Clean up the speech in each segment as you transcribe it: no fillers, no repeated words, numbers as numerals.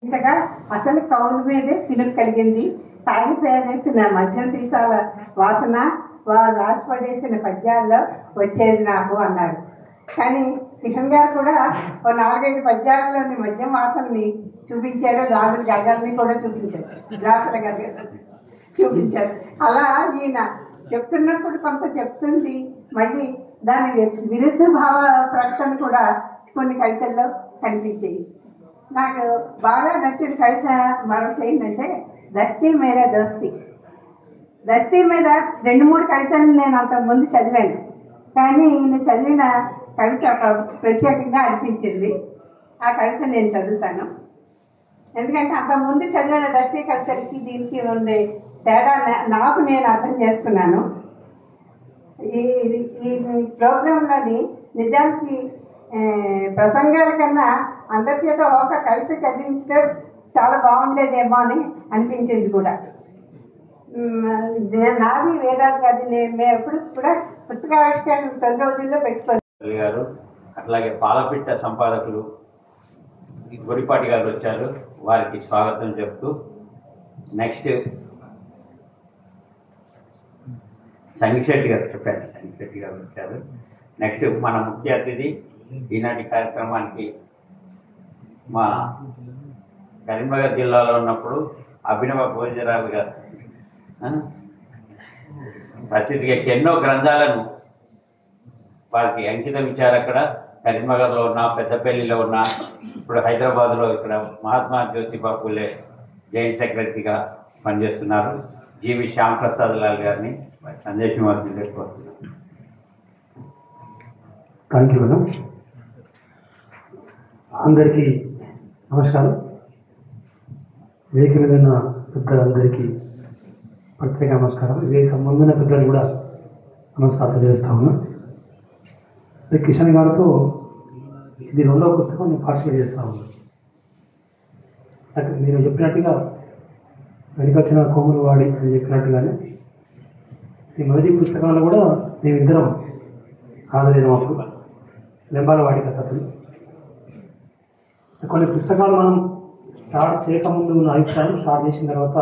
ఇంతగా అసలు కౌలు మీదే తిరుగు కలిగింది. తాగి పేరేసిన మద్యం సీసాల వాసన వారు రాసిపడేసిన పద్యాల్లో వచ్చేది నాకు అన్నాడు. కానీ కిషన్ గారు కూడా ఓ 4-5 పద్యాలలోని మద్యం వాసనని చూపించారు. గాజుల గగ్గల్ని కూడా చూపించారు, గ్లాసుల గగ్గలు చూపించారు. అలా ఈయన చెప్తున్నప్పుడు కొంత చెప్తుంది, మళ్ళీ దాని విరుద్ధ భావ ప్రకటన కూడా కొన్ని కవితల్లో కనిపించాయి. నాకు బాగా నచ్చిన కవిత మరొకటి ఏంటంటే దస్తీ మేరా దోస్తీ. దస్తీ మీద 2-3 కవితలు నేను అంతకుముందు చదివాను, కానీ ఈయన చదివిన కవిత ప్రత్యేకంగా అనిపించింది. ఆ కవిత నేను చదువుతాను, ఎందుకంటే అంతకుముందు చదివిన దస్తీ కవితలకి దీనికి ఉండే తేడా నాకు నేను అర్థం చేసుకున్నాను. ఈ ప్రోగ్రాంలోని నిజానికి ప్రసంగాల కన్నా అందరి చేత ఒక కవిత చదివించితే చాలా బాగుండేదేమో అని అనిపించింది కూడా. నాది వేదాంత గారి మేము ఎప్పుడు కూడా పుస్తకావిష్కరణ 9 రోజుల్లో పెట్టుకోవాలి గారు. అట్లాగే పాలపిట్ట సంపాదకులు గుడిపాటి గారు వచ్చారు, వారికి స్వాగతం చెప్తూ నెక్స్ట్ సంగిశెట్టి గారు చెప్పారు. సంగిశెట్టి గారు వచ్చారు. నెక్స్ట్ మన ముఖ్య అతిథి ఈనాటి కార్యక్రమానికి మా కరీంనగర్ జిల్లాలో ఉన్నప్పుడు అభినవ భోజరావు గారు ప్రసిద్ధిగా ఎన్నో గ్రంథాలను వారికి అంకితం ఇచ్చారు. అక్కడ కరీంనగర్లో ఉన్న, పెద్దపల్లిలో ఉన్న, ఇప్పుడు హైదరాబాద్లో ఇక్కడ మహాత్మా జ్యోతిబా ఫూలే జాయింట్ సెక్రటరీగా పనిచేస్తున్నారు. జీవి శ్యామ్ ప్రసాద్ లాల్ గారిని సందేశం తెలియజేసుకుంటున్నాను. Thank you madam. అందరికీ నమస్కారం. వేదిక మీద ఉన్న పెద్దలందరికీ ప్రత్యేక నమస్కారం. వేదిక ముందున్న పెద్దలు కూడా నమస్కారం తెలియజేస్తా ఉన్నా. కిషన్ గారితో ఇది 2వ పుస్తకం నేను పార్టిసిపేట్ చేస్తూ ఉన్నాను. మీరు చెప్పినట్టుగా వెనుకొచ్చిన కొమ్ములు వాడి అని చెప్పినట్టుగానే ఈ మొదటి పుస్తకంలో కూడా మేమిద్దరం హాజరైన అప్పుడు లెంబాల వాడి కథలు. కొన్ని పుస్తకాలు మనం స్టార్ట్ చేయకముందు ఉన్న అభిప్రాయం స్టార్ట్ చేసిన తర్వాత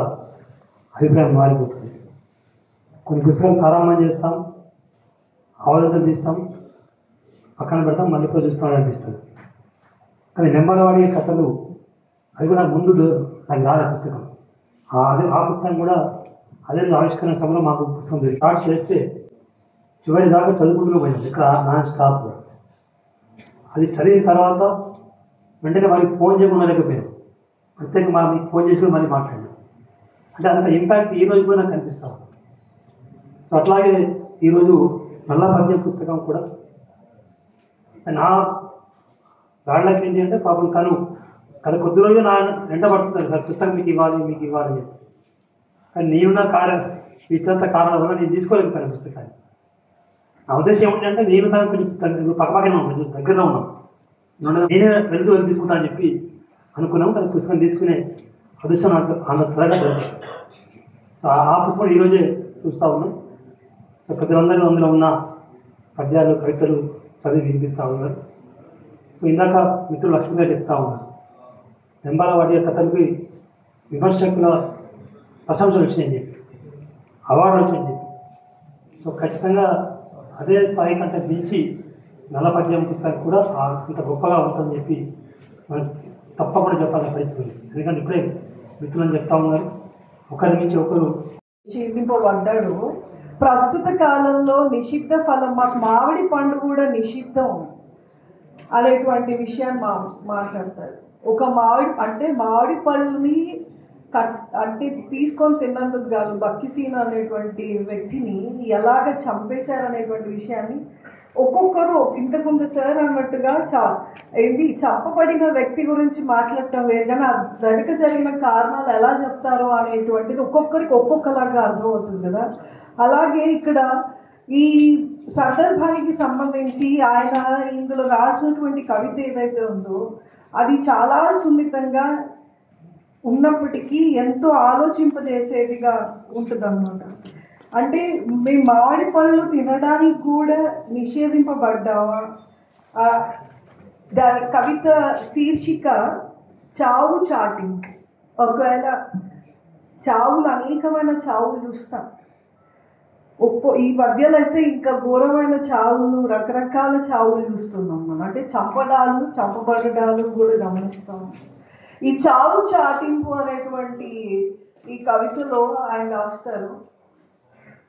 అభిప్రాయం మారిపోతుంది. కొన్ని పుస్తకాలు ప్రారంభం చేస్తాం, అవలంతం తీస్తాం, పక్కన పెడతాం, మళ్ళీ కూడా చూస్తామని అనిపిస్తుంది. కానీ లెంబాలవాడి కథలు అవి కూడా ముందు నాకు రాలే పుస్తకం. ఆ పుస్తకం కూడా అదే ఆవిష్కరణ సభలో మాకు పుస్తకం స్టార్ట్ చేస్తే చివరి దాకా చదువుకుంటూ పోయింది ఇక్కడ నాన్ స్టాప్. అది చదివిన తర్వాత వెంటనే వారికి ఫోన్ చేయకుండా లేకపోయాను. ప్రత్యేకంగా మీకు ఫోన్ చేసి మళ్ళీ మాట్లాడాను. అంటే అంత ఇంపాక్ట్ ఈరోజు కూడా నాకు కనిపిస్తాం. సో అట్లాగే ఈరోజు నల్ల పద్యం పుస్తకం కూడా నా గాళ్ళకి ఏంటి అంటే పాపం తను కొద్ది రోజులు నా వెంట పడుతుంది, సార్ పుస్తకం మీకు ఇవ్వాలి అని. కానీ నేనున్న ఇతర కారణాల వల్ల నేను తీసుకోలేకపోయాను పుస్తకాన్ని. నా ఉద్దేశం ఏమిటంటే నేను తను కొంచెం పక్కపక్కనే ఉన్నాను, కొంచెం దగ్గరలో ఉన్నాను. నేనే వెళ్తూ తీసుకుంటా అని చెప్పి అనుకున్నాము. కానీ పుస్తకం తీసుకునే అదృష్టం నాకు అంత త్వరగా తెలుసు. సో ఆ పుస్తకం ఈరోజే చూస్తూ ఉన్నాం. సో ప్రజలందరూ అందులో ఉన్న పద్యాలు, కవితలు చదివి వినిపిస్తూ ఉన్నారు. సో ఇందాక మిత్రులు లక్ష్మి గారు చెప్తా ఉన్నారు, లెంబాల వాడి కథలకి విమర్శకుల ప్రశంసలు వచ్చినాయని చెప్పి, అవార్డులు వచ్చినాయని చెప్పి. సో ఖచ్చితంగా అదే స్థాయి కంటే మించి నల్ల పద్యం పుస్తకం కూడా అంత గొప్పగా ఉంటుందని చెప్పి మనం తప్పకుండా చెప్పాలని పరిస్థితుంది. ఎందుకంటే ఇప్పుడే మిత్రులని చెప్తా ఉన్నారు, ఒకరి నుంచి ఒకరు జీవింపబడ్డాడు. ప్రస్తుత కాలంలో నిషిద్ధ ఫలం, మాకు మామిడి పండు కూడా నిషిద్ధం అనేటువంటి విషయాన్ని మాట్లాడతారు. ఒక మామిడి పళ్ళుని అంటే తీసుకొని తిన్నందుకు కాదు, బక్కిసీన అనేటువంటి వ్యక్తిని ఎలాగ చంపేశారనేటువంటి విషయాన్ని ఒక్కొక్కరు ఇంతకుముందు సార్ అన్నట్టుగా చంపబడిన వ్యక్తి గురించి మాట్లాడటం వేరు, కానీ వెనుక జరిగిన కారణాలు ఎలా చెప్తారో అనేటువంటిది ఒక్కొక్కరికి ఒక్కొక్కలాగా అర్థమవుతుంది కదా. అలాగే ఇక్కడ ఈ సందర్భానికి సంబంధించి ఆయన ఇందులో రాసినటువంటి కవిత ఏదైతే ఉందో అది చాలా సున్నితంగా ఉన్నప్పటికీ ఎంతో ఆలోచింపజేసేదిగా ఉంటుందన్నమాట. అంటే మేము మామిడి పళ్ళు తినడానికి కూడా నిషేధింపబడ్డావా? కవిత శీర్షిక చావు చాటింపు. ఒకవేళ చావులు అనేకమైన చావులు చూస్తాం. ఈ మధ్యలో అయితే ఇంకా ఘోరమైన చావులు, రకరకాల చావులు చూస్తున్నాం మనం. అంటే చంపడాలు, చంపబడడాలు కూడా గమనిస్తాం. ఈ చావు చాటింపు అనేటువంటి ఈ కవితలో ఆయన రాస్తారు,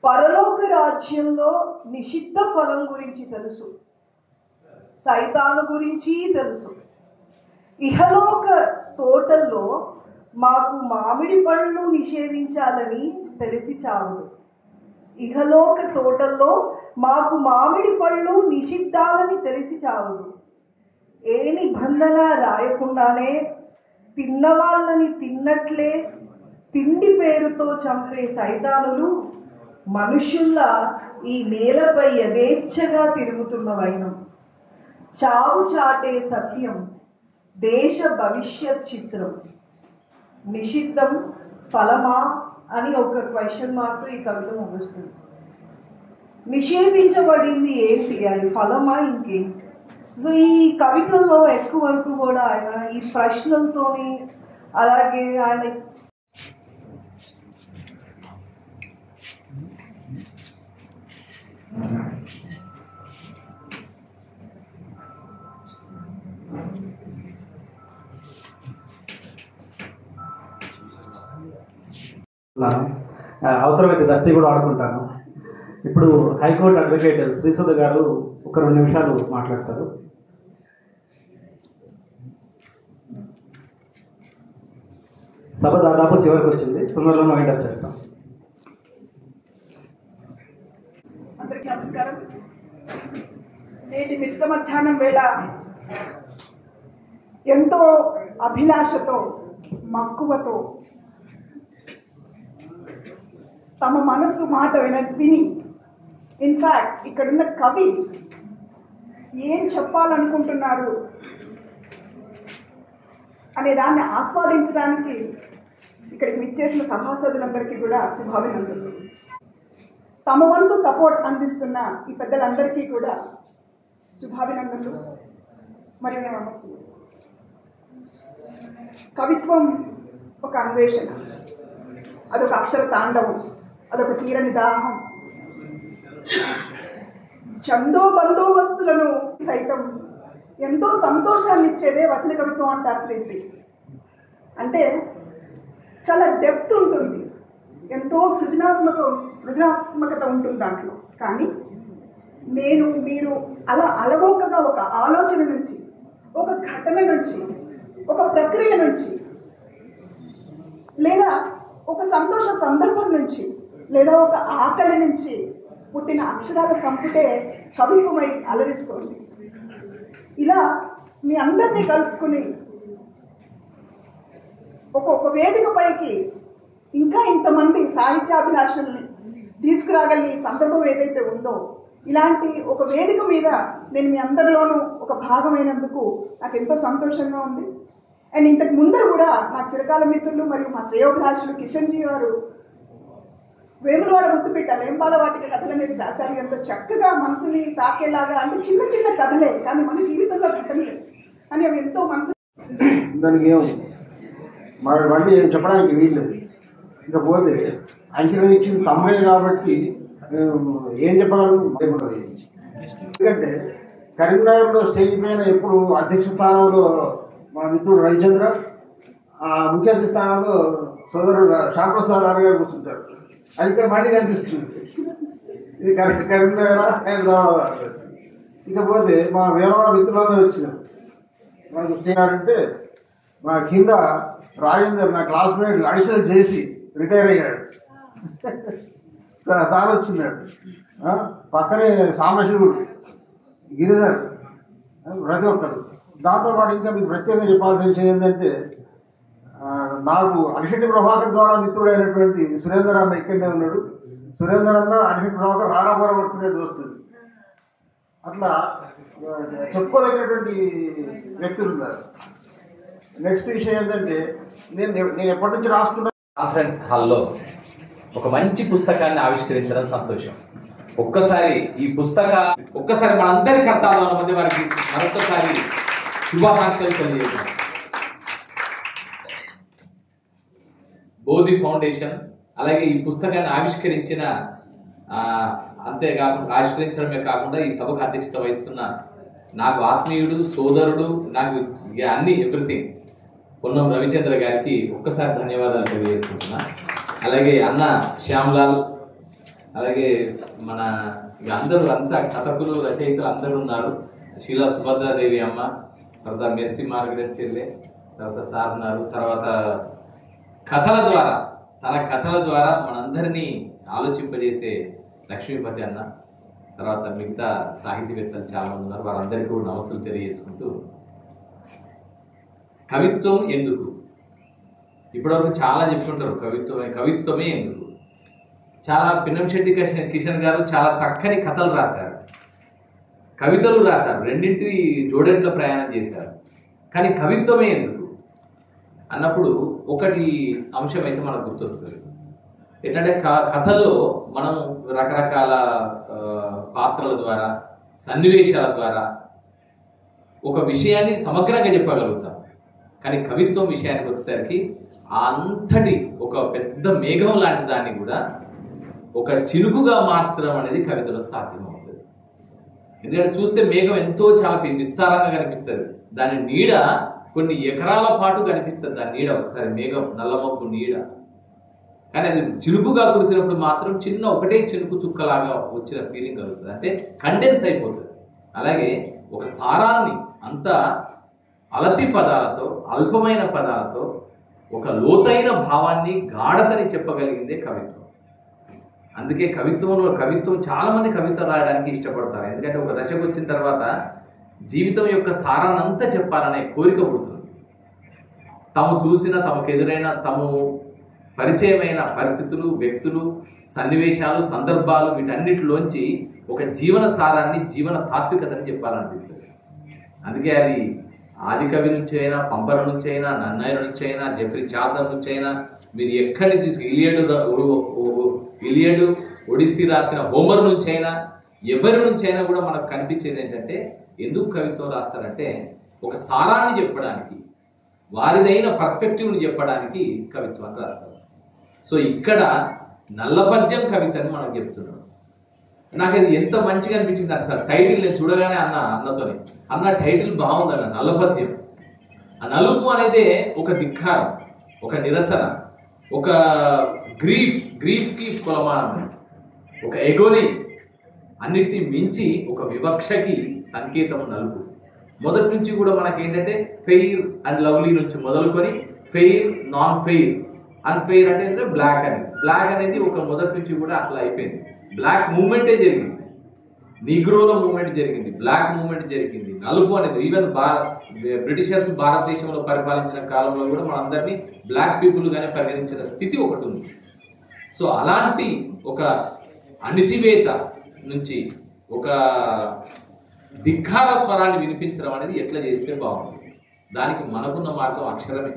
పరలోక రాజ్యంలో నిషిద్ధ ఫలం గురించి తెలుసు, సైతాను గురించి తెలుసు. ఇహలోక తోటల్లో మాకు మామిడి పళ్ళు నిషేధించాలని తెలిసి చావదు. ఇహలోక తోటల్లో మాకు మామిడి పళ్ళు నిషిద్ధాలని తెలిసి చావదు. ఏ నిబంధన రాయకుండానే తిన్నవాళ్ళని తిన్నట్లే తిండి పేరుతో చంపే సైతానులు మనుషుల్లా ఈ నేలపై యథేచ్ఛగా తిరుగుతున్న వైనం. చావు చాటే సత్యం దేశ భవిష్యత్ చిత్రం. నిషిద్ధం ఫలమా అని ఒక క్వశ్చన్ మార్క్ ఈ కవిత ముగుస్తుంది. నిషేధించబడింది ఏంటి, అది ఫలమా ఇంకేంటి? సో ఈ కవితల్లో ఎక్కువ వరకు కూడా ఆయన ఈ ప్రశ్నలతోని, అలాగే ఆయన అవసరమైతే దస్తీ కూడా ఆడుకుంటాను. ఇప్పుడు హైకోర్టు అడ్వకేట్ శ్రీసుధ గారు ఒక 2 నిమిషాలు మాట్లాడతారు. సభ దాదాపు చివరికి వచ్చింది, తొందరలో వైండప్ చేస్తాం. అందరికీ నమస్కారం. నేటి మిత్ర మధ్యాహ్నం వేళ ఎంతో అభిలాషతో, మక్కువతో తమ మనసు మాట విని, ఇన్ఫ్యాక్ట్ ఇక్కడున్న కవి ఏం చెప్పాలనుకుంటున్నారు అనే దాన్ని ఆస్వాదించడానికి ఇక్కడికి విచ్చేసిన సభాసదులందరికీ కూడా శుభాభినందనలు. తమ వంతు సపోర్ట్ అందిస్తున్న ఈ పెద్దలందరికీ కూడా శుభాభినందనలు మరియు నమస్సులు. కవిత్వం ఒక అన్వేషణ, అదొక అక్షర తాండవం, అదొక తీరని దాహం. చందో బందోబస్తులను సైతం ఎంతో సంతోషాన్ని ఇచ్చేదే వచన కవిత్వం అంటారు శ్రీశ్రీ. అంటే చాలా డెప్త్ ఉంటుంది, ఎంతో సృజనాత్మకత ఉంటుంది దాంట్లో. కానీ నేను మీరు అలా అలవోకగా ఒక ఆలోచన నుంచి, ఒక ఘటన నుంచి, ఒక ప్రక్రియ నుంచి, లేదా ఒక సంతోష సందర్భం నుంచి, లేదా ఒక ఆకలి నుంచి పుట్టిన అక్షరాల సంపుటే కవిత్వమై అలరిస్తోంది. ఇలా మీ అందరినీ కలుసుకుని ఒక్కొక్క వేదిక పైకి ఇంకా ఇంతమంది సాహిత్యాభిలాషల్ని తీసుకురాగలిగిన ఈ సందర్భం ఏదైతే ఉందో, ఇలాంటి ఒక వేదిక మీద నేను మీ అందరిలోనూ ఒక భాగమైనందుకు నాకు ఎంతో సంతోషంగా ఉంది. అండ్ ఇంతకు ముందర కూడా నా చిరకాల మిత్రులు మరియు మా శ్రేయోభిలాషులు కిషన్జీ గారు వేములవాడ గుర్తుపెట్ట వేంపాల వాటిక కథలు అనేది రాశారు. ఎంతో చక్కగా మనసుని తాకేలాగా, అంటే చిన్న చిన్న కథలే కానీ మన జీవితంలో ఘటనలే అని అవి ఎంతో మనసు. దానికి మళ్ళీ ఏం చెప్పడానికి వీల్లేదు. ఇకపోతే అంకితం ఇచ్చింది తమ్ముడే కాబట్టి ఏం చెప్పగలను. ఎందుకంటే కరీంనగర్లో స్టేజ్ పైన ఎప్పుడు అధ్యక్ష స్థానంలో మా మిత్రుడు రవిచంద్ర, ముఖ్య అతిథి స్థానంలో సోదరుడు శ్యాంప్రసాద్ గారు కూర్చుంటారు. అది ఇక్కడ మళ్ళీ కనిపిస్తుంది. ఇది కరెక్ట్ కరీంనగర్, హైదరాబాద్. ఇకపోతే మా వేరవాడ మిత్రులందరూ వచ్చినారు. మనకు చేయాలంటే మా కింద రాజేందర్, నా క్లాస్మేట్ అడిషనల్ చేసి రిటైర్ అయ్యాడు, తాను వచ్చిన్నాడు. పక్కనే సాంబశివుడు, గిరిధర్, ప్రతి ఒక్కరు. దాంతోపాటు ఇంకా మీకు ప్రత్యేకంగా చెప్పాల్సిన విషయం ఏంటంటే, నాకు అడిశెట్టి ప్రభాకర్ ద్వారా మిత్రుడైనటువంటి సురేందర్ అన్న ఇక్కడనే ఉన్నాడు. సురేందర్ అన్న అడిశెట్టి ప్రభాకర్ రారాపురం పట్టుకునే దోస్తుంది. అట్లా చెప్పుకోదగినటువంటి వ్యక్తులు ఉన్నారు. నెక్స్ట్ విషయం ఏంటంటే, నేను ఎప్పటి నుంచి రాస్తున్నా కాన్ఫరెన్స్ హాల్లో ఒక మంచి పుస్తకాన్ని ఆవిష్కరించడం సంతోషం. ఒక్కసారి మనందరి కర్తాలు అనుమతి వారికి మరొకసారి శుభాకాంక్షలు తెలియజేద్దాం. బోధి ఫౌండేషన్, అలాగే ఈ పుస్తకాన్ని ఆవిష్కరించిన అంతేకాకుండా ఆవిష్కరించడమే కాకుండా ఈ సభకు అధ్యక్షత వహిస్తున్న నాకు ఆత్మీయుడు, సోదరుడు, నాకు అన్ని ఎవ్రీథింగ్ పొన్నం రవిచంద్ర గారికి ఒక్కసారి ధన్యవాదాలు తెలియజేసుకుంటున్నా. అలాగే అన్న శ్యామ్లాల్, అలాగే మన అంతా కథకులు, రచయితలు అందరూ ఉన్నారు. శీలా సుభద్రాదేవి అమ్మ, తర్వాత మెర్సీ మార్గరెట్ చెల్లె, తర్వాత సార్ ఉన్నారు. తర్వాత తన కథల ద్వారా మనందరినీ ఆలోచింపజేసే లక్ష్మీపతి అన్న, తర్వాత మిగతా సాహితీవేత్తలు చాలా మంది ఉన్నారు. వారందరికీ కూడా నమస్సులు తెలియజేసుకుంటూ, కవిత్వం ఎందుకు? ఇప్పటివరకు చాలా చెప్పుకుంటారు కవిత్వమే ఎందుకు. చాలా పిన్నంశెట్టి కిషన్ గారు చాలా చక్కని కథలు రాశారు, కవితలు రాశారు, రెండింటి జోడెంట్లో ప్రయాణం చేశారు. కానీ కవిత్వమే ఎందుకు అన్నప్పుడు ఒకటి అంశం అయితే మనకు గుర్తొస్తుంది. ఏంటంటే కథల్లో మనం రకరకాల పాత్రల ద్వారా, సన్నివేశాల ద్వారా ఒక విషయాన్ని సమగ్రంగా చెప్పగలుగుతాం. కానీ కవిత్వం విషయానికి వచ్చేసరికి అంతటి ఒక పెద్ద మేఘం లాంటి దాన్ని కూడా ఒక చినుకుగా మార్చడం అనేది కవితలో సాధ్యమవుతుంది. ఎందుకంటే చూస్తే మేఘం ఎంతో చాలా విస్తారంగా కనిపిస్తుంది, దాని నీడ కొన్ని ఎకరాల పాటు కనిపిస్తుంది. దాని నీడ ఒకసారి మేఘం, నల్లమబ్బు నీడ, కానీ అది చినుకుగా కురిసినప్పుడు మాత్రం ఒకటే చినుకు చుక్కలాగా వచ్చిన ఫీలింగ్ కలుగుతుంది, అంటే కండెన్స్ అయిపోతుంది. అలాగే ఒక సారాన్ని అంత అలతి పదాలతో, అల్పమైన పదాలతో ఒక లోతైన భావాన్ని, గాఢతని చెప్పగలిగిందే కవిత్వం. అందుకే కవిత్వం చాలా మంది కవిత్వం రాయడానికి ఇష్టపడతారు. ఎందుకంటే ఒక దశకు వచ్చిన తర్వాత జీవితం యొక్క సారాన్ని అంతా చెప్పాలనే కోరిక పుడుతుంది. తాము చూసిన, తమకు ఎదురైన, తాము పరిచయమైన పరిస్థితులు, వ్యక్తులు, సన్నివేశాలు, సందర్భాలు, వీటన్నిటిలోంచి ఒక జీవన సారాన్ని, జీవన తాత్వికతని చెప్పాలనిపిస్తుంది. అందుకే అది ఆదికవి నుంచి అయినా, పంపర నుంచి అయినా, నన్నయ్య నుంచి అయినా, జెఫ్రీ చాసర్ నుంచి అయినా, మీరు ఎక్కడి నుంచి ఇలియడు, ఒడిస్సీ రాసిన హోమర్ నుంచి అయినా, ఎవరి నుంచి అయినా కూడా మనకు కనిపించేది ఏంటంటే, ఎందుకు కవిత్వం రాస్తారంటే ఒక సారాన్ని చెప్పడానికి, వారిదైన పర్స్పెక్టివ్ని చెప్పడానికి కవిత్వాన్ని రాస్తారు. సో ఇక్కడ నల్లపద్యం కవితని మనం చెప్తున్నాం. నాకు అది ఎంత మంచిగా అనిపించింది అసలు టైటిల్ నేను చూడగానే అన్నతోనే అన్న టైటిల్ బాగుందన్న, నల్లపద్యం. ఆ నలుపు అనేది ఒక ధిక్కారం, ఒక నిరసన, ఒక గ్రీఫ్కి కొలమానం, ఒక ఎగోని, అన్నిటినీ మించి ఒక వివక్షకి సంకేతం నలుపు. మొదటి నుంచి కూడా మనకి ఏంటంటే ఫెయిర్ అండ్ లవ్లీ నుంచి మొదలుకొని ఫెయిర్, నాన్ ఫెయిర్, అన్ఫెయిర్ అంటే బ్లాక్ అని. బ్లాక్ అనేది ఒక మొదటి నుంచి కూడా అట్లా అయిపోయింది. బ్లాక్ మూవ్మెంటే జరిగింది, నీగ్రోల మూవ్మెంట్ జరిగింది, బ్లాక్ మూవ్మెంట్ జరిగింది. నలుపు అనేది ఈవెన్ బ్రిటిషర్స్ భారతదేశంలో పరిపాలించిన కాలంలో కూడా మనందరినీ బ్లాక్ పీపుల్గానే పరిగణించిన స్థితి ఒకటి ఉంది. సో అలాంటి ఒక అణిచివేత నుంచి ఒక ధిక్కార స్వరాన్ని వినిపించడం అనేది ఎట్లా చేస్తే బాగుంటుంది. దానికి మనకున్న మార్గం అక్షరమే,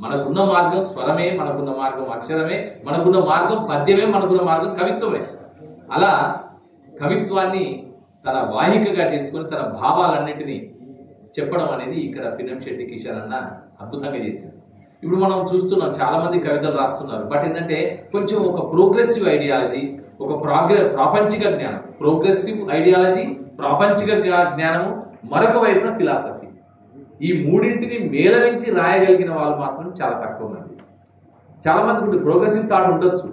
మనకున్న మార్గం స్వరమే, మనకున్న మార్గం అక్షరమే, మనకున్న మార్గం పద్యమే, మనకున్న మార్గం కవిత్వమే. అలా కవిత్వాన్ని తన వాహికగా చేసుకొని తన భావాలన్నింటినీ చెప్పడం అనేది ఇక్కడ పిన్నంశెట్టి కిషన్ అన్న అద్భుతంగా చేశారు. ఇప్పుడు మనం చూస్తున్నాం చాలామంది కవితలు రాస్తున్నారు, బట్ ఏంటంటే కొంచెం ఒక ప్రోగ్రెసివ్ ఐడియాలజీ, ఒక ప్రాపంచిక జ్ఞానం, ప్రోగ్రెసివ్ ఐడియాలజీ, ప్రాపంచిక జ్ఞానము, మరొక వైపున ఫిలాసఫీ, ఈ మూడింటిని మేళవించి రాయగలిగిన వాళ్ళు మాత్రం చాలా తక్కువ మంది. చాలామందికి ఇప్పుడు ప్రోగ్రెసివ్ థాట్ ఉండొచ్చు,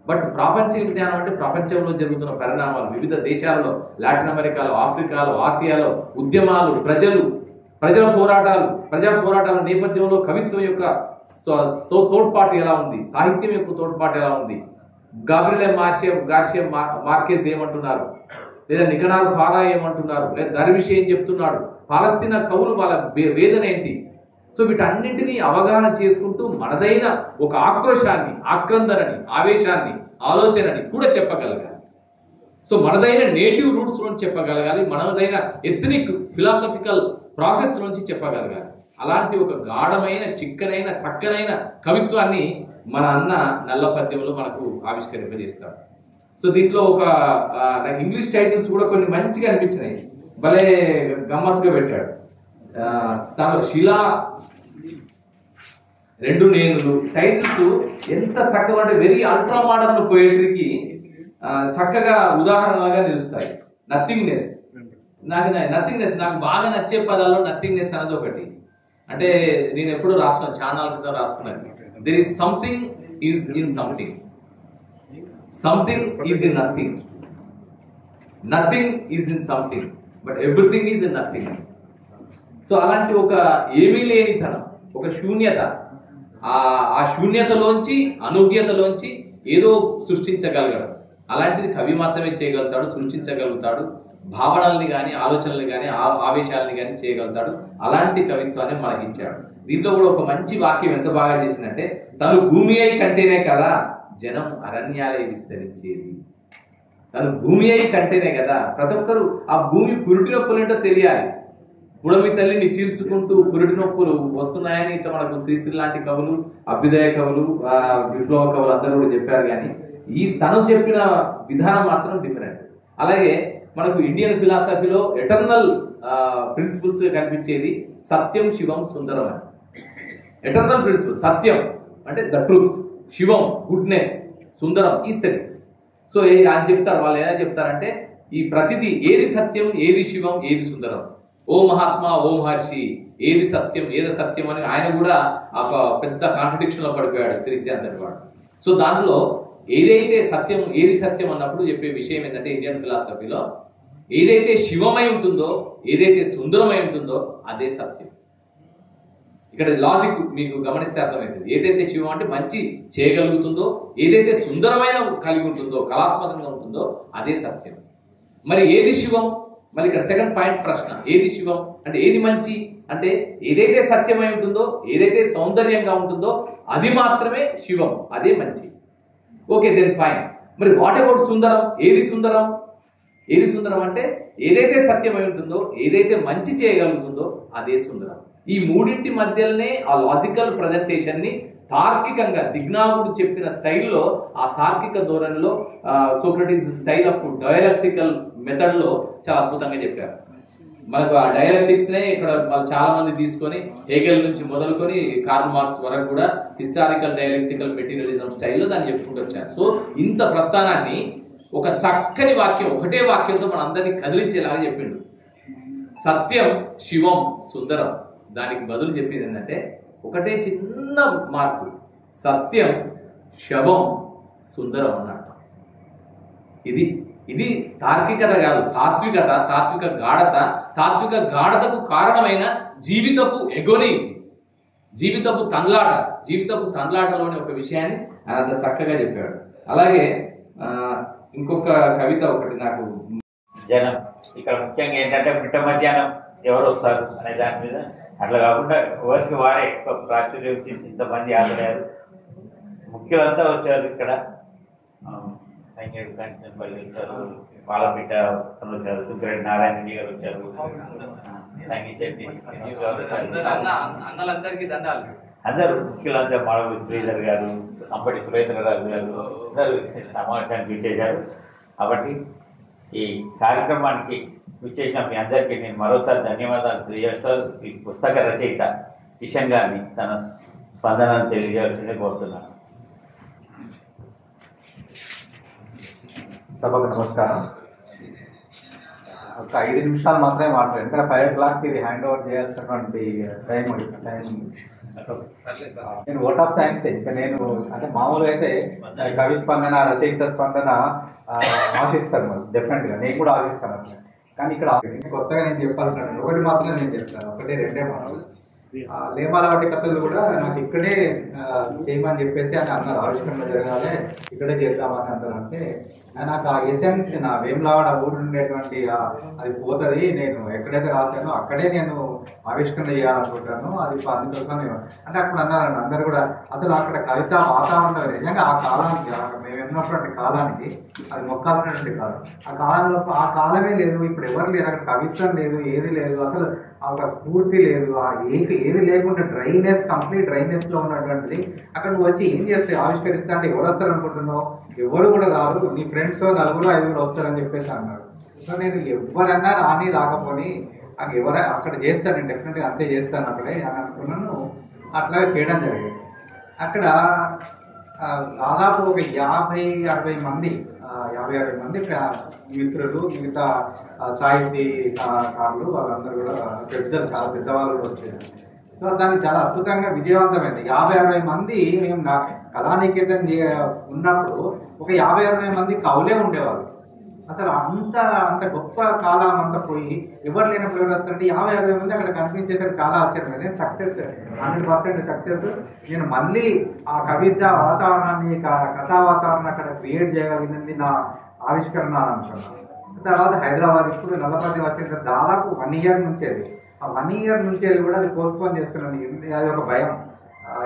బట్ ప్రాపంచిక జ్ఞానం అంటే ప్రపంచంలో జరుగుతున్న పరిణామాలు, వివిధ దేశాలలో, లాటిన్ అమెరికాలో, ఆఫ్రికాలో, ఆసియాలో ఉద్యమాలు, ప్రజా పోరాటాల నేపథ్యంలో కవిత్వం యొక్క తోడ్పాటు ఎలా ఉంది, సాహిత్యం యొక్క తోడ్పాటు ఎలా ఉంది, గాబ్రియెల్ గార్షియా మార్కెస్ ఏమంటున్నారు, లేదా నికనాల్ ఫారా ఏమంటున్నారు, లేదా దర్విష్ ఏం చెప్తున్నాడు, పాలస్తీనా కవులు వాళ్ళ వేదన ఏంటి. సో వీటన్నింటినీ అవగాహన చేసుకుంటూ మనదైన ఒక ఆక్రోశాన్ని, ఆక్రందనని, ఆవేశాన్ని, ఆలోచనని కూడా చెప్పగలగాలి. సో మనదైన నేటివ్ రూట్స్ నుంచి చెప్పగలగాలి, మనదైన ఎథనిక్ ఫిలాసఫికల్ ప్రాసెస్ నుంచి చెప్పగలగాలి. అలాంటి ఒక గాఢమైన, చిక్కనైన, చక్కనైన కవిత్వాన్ని మన అన్న నల్ల పద్యంలో మనకు ఆవిష్కరింపజేస్తాడు. సో దీంట్లో ఒక ఇంగ్లీష్ టైటిల్స్ కూడా కొన్ని మంచిగా అనిపించినాయి, భలే గమ్మత్తుగా పెట్టాడు. దానిలో రెండు నేనులు టైటిల్స్ ఎంత చక్కగా అంటే వెరీ అల్ట్రా మోడర్న్ పోయిటరీకి చక్కగా ఉదాహరణలుగా నిలుస్తాయి. నథింగ్నెస్, నాకు బాగా నచ్చే పదాల్లో నథింగ్నెస్ అనేది ఒకటి. అంటే నేను ఎప్పుడు రాసుకున్నాను, ఛానల్ క్రితం రాసుకున్నాను, there is something is in something, something is in nothing, nothing is in something, but everything is in nothing. So అలాంటి ఒక ఏమీ లేనితనం, ఒక శూన్యత, ఆ శూన్యతలోంచి అనూహ్యతలోంచి ఏదో సృష్టించగలగడం, అలాంటిది కవి మాత్రమే చేయగలుగుతాడు, సృష్టించగలుగుతాడు. భావనల్ని కానీ ఆలోచనల్ని కానీ ఆవేశాలని కానీ చేయగలుగుతాడు. అలాంటి కవిత్వాన్ని మనకి ఇచ్చాడు. దీంట్లో కూడా ఒక మంచి వాక్యం ఎంత బాగా చేసిందంటే, తను భూమి అయి కంటేనే కదా జనం అరణ్యాలే విస్తరించేది. తను భూమి అయి కంటేనే కదా, ప్రతి ఒక్కరు ఆ భూమి పురిటి నొప్పులు ఏంటో తెలియాలి. పుడమి తల్లిని చీల్చుకుంటూ పురిటి నొప్పులు వస్తున్నాయని ఇట్లా మనకు శ్రీశ్రీ లాంటి కవులు, అభ్యుదయ కవులు, విప్లవ కవులు అందరూ కూడా చెప్పారు. కానీ తను చెప్పిన విధానం మాత్రం డిఫరెంట్. అలాగే మనకు ఇండియన్ ఫిలాసఫీలో ఎటర్నల్ ప్రిన్సిపల్స్ కనిపించేది సత్యం, శివం, సుందరం అని. ఎటర్నల్ ప్రిన్సిపల్ సత్యం అంటే the truth, Shivam goodness, Sundaram aesthetics. So ఆయన చెప్తారు, వాళ్ళు ఎలా చెప్తారంటే ఈ ప్రతిదీ ఏది సత్యం, ఏది శివం, ఏది సుందరం, ఓ మహాత్మా, ఓ మహర్షి, ఏది సత్యం, ఏది సత్యం అని ఆయన కూడా ఒక పెద్ద కాంట్రడిక్షన్లో పడిపోయాడు శ్రీశ్రీ అంతటి వాడు. సో దాంట్లో ఏదైతే సత్యం, ఏది సత్యం అన్నప్పుడు చెప్పే విషయం ఏంటంటే, ఇండియన్ ఫిలాసఫీలో ఏదైతే శివమై ఉంటుందో, ఏదైతే సుందరమై ఉంటుందో అదే సత్యం. ఇక్కడ లాజిక్ మీకు గమనిస్తే అర్థమవుతుంది. ఏదైతే శివం అంటే మంచి చేయగలుగుతుందో, ఏదైతే సుందరమైన కలిగి ఉంటుందో, కళాత్మకంగా ఉంటుందో అదే సత్యం. మరి ఏది శివం? మరి ఇక్కడ సెకండ్ పాయింట్ ప్రశ్న, ఏది శివం అంటే ఏది మంచి అంటే, ఏదైతే సత్యమై ఉంటుందో, ఏదైతే సౌందర్యంగా ఉంటుందో అది మాత్రమే శివం, అదే మంచి. Okay, then fine. మరి వాట్ అబౌట్ సుందరం? ఏది సుందరం? ఏది సుందరం అంటే ఏదైతే సత్యమై ఉంటుందో, ఏదైతే మంచి చేయగలుగుతుందో అదే సుందరం. ఈ మూడింటి మధ్యలోనే ఆ లాజికల్ ప్రజెంటేషన్ని తార్కికంగా దిగ్నాగుడు చెప్పిన స్టైల్లో, ఆ తార్కిక ధోరణిలో, సోక్రటీస్ స్టైల్ ఆఫ్ డయలెక్టికల్ మెథడ్లో చాలా అద్భుతంగా చెప్పారు. మనకు ఆ డయలెక్టిక్స్నే ఇక్కడ చాలా మంది తీసుకొని హేగెల్ నుంచి మొదలుకొని కార్ల్ మార్క్స్ వరకు కూడా హిస్టారికల్ డయలెక్టికల్ మెటీరియలిజం స్టైల్లో దాన్ని చెప్పుకుంటూ వచ్చారు. సో ఇంత ప్రస్థానాన్ని ఒక చక్కని వాక్యం, ఒకటే వాక్యంతో మన అందరినీ కదిలించేలాగా చెప్పిండు. సత్యం, శివం, సుందరం. దానికి బదులు చెప్పింది ఏంటంటే ఒకటే చిన్న మార్పు, సత్యం, శవం, సుందరం అన్నట్టు. ఇది తార్కికత కాదు, తాత్వికత, తాత్విక గాఢత. తాత్విక గాఢతకు కారణమైన జీవితపు ఎగోని, జీవితపు తన్లాట. జీవితపు తన్లాటలోని ఒక విషయాన్ని ఆయన అంత చక్కగా చెప్పాడు. అలాగే ఇంకొక కవిత ఒకటి నాకు, జనం ఇక్కడ ముఖ్యంగా ఏంటంటే మిట్ట మధ్యాహ్నం ఎవరు వస్తారు అనే దాని మీద, అట్లా కాకుండా ఎవరికి వారే రాష్ట్రీయ ఇంతమంది హాజరయ్యారు. ముఖ్యులంతా వచ్చారు. ఇక్కడ సంగీత కంచనపల్లి వచ్చారు, పాలపిట్ట వచ్చారు, సుబ్రెడ్డి నారాయణ గారు వచ్చారు, సంగీత శెట్టి అన్నలందరికీ దండాలు. అందరూ ముఖ్యులంతా మాడవి శ్రీధర్ గారు, అంబటి సురేంద్రరాజు గారు అందరూ సమావేశానికి విచ్చేశారు. కాబట్టి ఈ కార్యక్రమానికి విచ్చేసిన మీ అందరికీ నేను మరోసారి ధన్యవాదాలు తెలియజేస్తాను. ఈ పుస్తక రచయిత కిషన్ గారిని తన స్పందనను తెలియజేయాల్సిందే కోరుతున్నాను. సభకు నమస్కారం. ఒక 5 నిమిషాలు మాత్రమే మాట్లాడాను, ఎందుకంటే 5 o'clock ఇది హ్యాండ్ ఓవర్ చేయాల్సినటువంటి టైం. నేను ఓట్ ఆఫ్ థ్యాంక్స్. ఇంకా నేను అంటే మామూలుగా అయితే కవి స్పందన, రచయిత స్పందన ఆశిస్తాను, మరి డెఫినెట్గా నేను కూడా ఆశిస్తాను అట్లా. కానీ ఇక్కడ కొత్తగా నేను చెప్పాల్సిన ఒకటి మాత్రమే నేను చెప్తాను, 1-2 మాటలు. లేమాలవాటి కథలు కూడా నాకు ఇక్కడే చేయమని చెప్పేసి అని అన్నారు, ఆవిష్కరణ జరగాలి ఇక్కడే చేద్దామని అన్నారు. అంటే నాకు ఆ ఎసెన్స్, నా వేములవాడ ఊరు ఉండేటువంటి అది పోతుంది, నేను ఎక్కడైతే రాశానో అక్కడే నేను ఆవిష్కరణ చేయాలనుకుంటాను. అది అందుకోసం అంటే అప్పుడు అన్నారండి అందరు కూడా, అసలు అక్కడ కవిత వాతావరణం నిజంగా ఆ కాలానికి, మేము ఉన్నటువంటి కాలానికి అది మొక్కాల్సినటువంటి కాలం. ఆ కాలంలో ఆ కాలమే లేదు, ఇప్పుడు ఎవరు లేరు, అక్కడ కవిత్వం లేదు, ఏది లేదు, అసలు ఒక స్ఫూర్తి లేదు, ఏది లేకుండా డ్రైనెస్, కంప్లీట్ డ్రైనెస్లో ఉన్నటువంటిది. అక్కడ నువ్వు వచ్చి ఏం చేస్తే ఆవిష్కరిస్తా అంటే ఎవరు వస్తారు అనుకుంటున్నావు? ఎవరు కూడా రాదు, నీ ఫ్రెండ్స్ 4-5 వస్తారని చెప్పేసి అన్నారు. సో నేను ఎవరన్నా రాని రాకపోని నాకు అక్కడ చేస్తాను, నేను డెఫినెట్గా అంతే చేస్తాను అక్కడే అని అనుకున్నాను. అట్లాగే చేయడం జరిగింది. అక్కడ దాదాపు ఒక 50-60 మంది మిత్రులు, మిగతా సాహితీకారులు వాళ్ళందరూ కూడా పెద్దలు, చాలా పెద్దవాళ్ళు కూడా వచ్చారు. సో దాన్ని చాలా అద్భుతంగా విజయవంతమైంది. 50-60 మంది మేము నా కళానికేతన్ ఉన్నప్పుడు ఒక 50-60 మంది కవులే ఉండేవాళ్ళు. అసలు అంత గొప్ప కాలం అంతా పోయి ఎవరు లేనప్పుడు ఎవరు వస్తారంటే 50-60 మంది అక్కడ కనిపించేసరికి చాలా ఆశ్చర్యం. నేను సక్సెస్ 100% సక్సెస్. నేను మళ్ళీ ఆ కవిత వాతావరణాన్ని, కథా వాతావరణం అక్కడ క్రియేట్ చేయగలిగింది నా ఆవిష్కరణ అనుకున్నాను. తర్వాత హైదరాబాద్ ఇప్పుడు నల్లపతి వచ్చిన దాదాపు 1 ఇయర్ నుంచేది. ఆ 1 ఇయర్ నుంచి కూడా అది పోస్ట్పోన్ చేస్తున్నాను. అది ఒక భయం.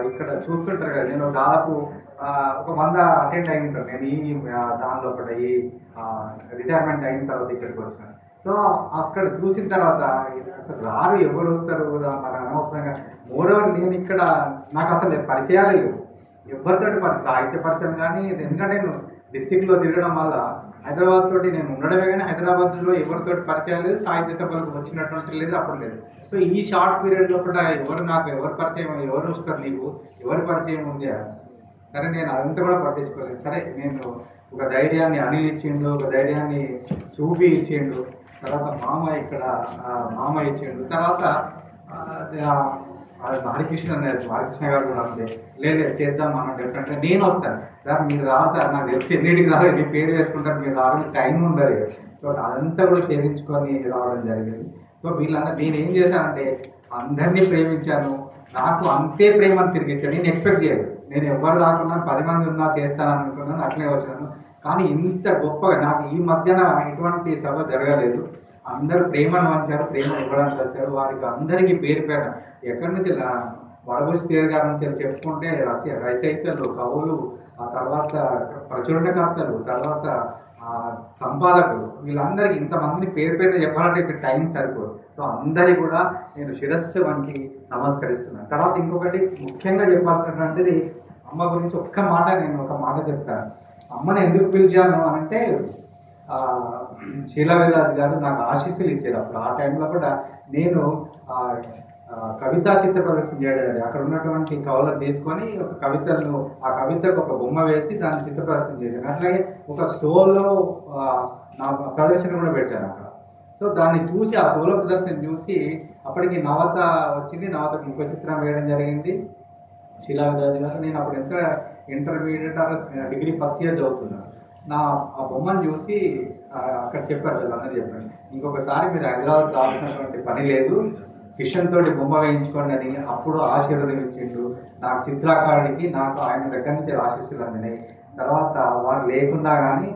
ఇక్కడ చూస్తుంటారు కదా, నేను దాదాపు ఒక 100 అటెండ్ అయి ఉంటాను నేను ఈ దానిలో ఒకటి ఈ రిటైర్మెంట్ అయిన తర్వాత ఇక్కడికి వచ్చాను. సో అక్కడ చూసిన తర్వాత అసలు రారు, ఎవరు వస్తారు నాకు అనవసరంగా. మోరోవర్ నేను ఇక్కడ నాకు అసలు పరిచయాలు లేవు ఎవరితోటి, సాహిత్య పరిచయం కానీ. ఎందుకంటే నేను డిస్టిక్లో తిరగడం వల్ల హైదరాబాద్ తోటి నేను ఉండడమే కానీ హైదరాబాద్లో ఎవరితోటి పరిచయం లేదు, సాహిత్య సభలకు వచ్చినటువంటి లేదు, అప్పుడు లేదు. సో ఈ షార్ట్ పీరియడ్లో కూడా ఎవరు పరిచయం, ఎవరు వస్తారు నీకు, ఎవరి పరిచయం ఉంది. సరే నేను అదంతా కూడా పట్టించుకోలేదు. సరే నేను ఒక ధైర్యాన్ని అనిల్ ఇచ్చిండు, ఒక ధైర్యాన్ని సూఫీ ఇచ్చిండు, తర్వాత మామ ఇచ్చిండు, తర్వాత హరికృష్ణ గారు కూడా అంతే. లేదు చేద్దాం మనం డెఫినెట్గా నేను వస్తాను సార్, మీరు రాదు సార్, నాకు తెలిసి ఎన్నిటికి రాలేదు, మీ పేరు వేసుకుంటారు, మీరు రావడానికి టైం ఉండదు. సో అదంతా కూడా ఛేదించుకొని రావడం జరిగింది. సో వీళ్ళందరూ నేను ఏం చేశానంటే అందరినీ ప్రేమించాను, నాకు అంతే ప్రేమను తిరిగి ఇచ్చాను. నేను ఎక్స్పెక్ట్ చేయలేదు, నేను ఎవరు రాకుండా 10 మంది ఉన్నా చేస్తానని అనుకున్నాను, అట్లే వచ్చాను. కానీ ఇంత గొప్పగా నాకు ఈ మధ్యన ఎటువంటి సభ జరగలేదు. అందరూ ప్రేమను వంచారు, ప్రేమను ఇవ్వడానికి వచ్చారు. వారికి అందరికీ పేరు పేరు ఎక్కడి నుంచి వడబుసి తీరు గారి నుంచి చెప్పుకుంటే రచయితలు, కవులు, ఆ తర్వాత ప్రచురణకర్తలు, తర్వాత సంపాదకులు, వీళ్ళందరికీ ఇంతమందిని పేరు పేరు చెప్పాలంటే ఇక్కడ టైం సరిపోదు. సో అందరికీ కూడా నేను శిరస్సు వంచి నమస్కరిస్తున్నాను. తర్వాత ఇంకొకటి ముఖ్యంగా చెప్పాల్సినటువంటిది అమ్మ గురించి నేను ఒక మాట చెప్తాను. అమ్మని ఎందుకు పిలిచాను అనంటే శీలావిరాజ్ గారు నాకు ఆశీస్సులు ఇచ్చేది. అప్పుడు ఆ టైంలో కూడా నేను కవితా చిత్ర ప్రదర్శన చేయడం, అక్కడ ఉన్నటువంటి కవులను తీసుకొని ఒక కవితలను, ఆ కవితకు ఒక బొమ్మ వేసి దాన్ని చిత్ర ప్రదర్శన చేశాను. అట్లాగే ఒక సోలో నా ప్రదర్శన కూడా పెట్టాను అక్కడ. సో దాన్ని చూసి, ఆ సోలో ప్రదర్శన చూసి అప్పటికి నవత వచ్చింది, నవతకు ఇంకో చిత్రం వేయడం జరిగింది శీలావిరాజ్ గారు. నేను అప్పుడు ఇంటర్మీడియట్ డిగ్రీ ఫస్ట్ ఇయర్ చదువుతున్నాను. ఆ బొమ్మను చూసి అక్కడ చెప్పారు, వీళ్ళందరూ చెప్పారు, ఇంకొకసారి మీరు హైదరాబాద్ రావాల్సినటువంటి పని లేదు, కిషన్ తోటి బొమ్మ వేయించుకోండి అని అప్పుడు ఆశీర్వాదం ఇచ్చిండు. నాకు చిత్రకారుడికి నాకు ఆయన దగ్గర నుంచి ఆశీస్సులు అందినాయి. తర్వాత వారు లేకున్నా కానీ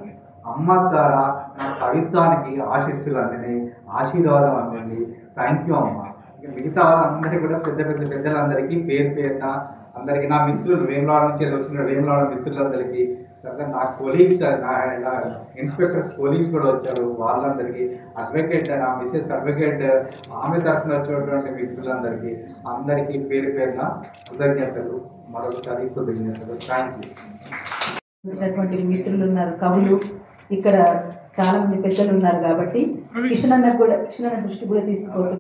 అమ్మ ద్వారా నా కవిత్వానికి ఆశీస్సులు అందినాయి, ఆశీర్వాదం అందింది. థ్యాంక్ యూ అమ్మ. మిగతా వాళ్ళందరికీ కూడా పెద్దలందరికీ పేరున అందరికీ, నా మిత్రులు వేములవాడ నుంచి వచ్చిన వేములవాడ మిత్రులందరికీ, తర్వాత నా కొలీగ్స్, నా ఇన్స్పెక్టర్స్ కొలీగ్స్ కూడా వచ్చారు, వాళ్ళందరికీ, అడ్వకేట్ నా మిసెస్ అడ్వకేట్ ఆమె తరఫున వచ్చినటువంటి మిత్రులందరికీ అందరికీ పేరున కృతజ్ఞతలు, మరొకసారి కృతజ్ఞతలు. Thank you. వచ్చినటువంటి మిత్రులు ఉన్నారు, కవులు, ఇక్కడ చాలా మంది పెద్దలు ఉన్నారు కాబట్టి కృష్ణ దృష్టి కూడా తీసుకోవడం.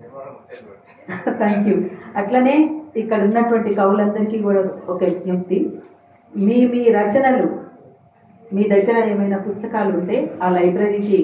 Thank you. అట్లనే ఇక్కడ ఉన్నటువంటి కవులందరికీ కూడా ఒక విజ్ఞప్తి, మీ రచనలు, మీ దగ్గర ఏమైనా పుస్తకాలు ఉంటే ఆ లైబ్రరీకి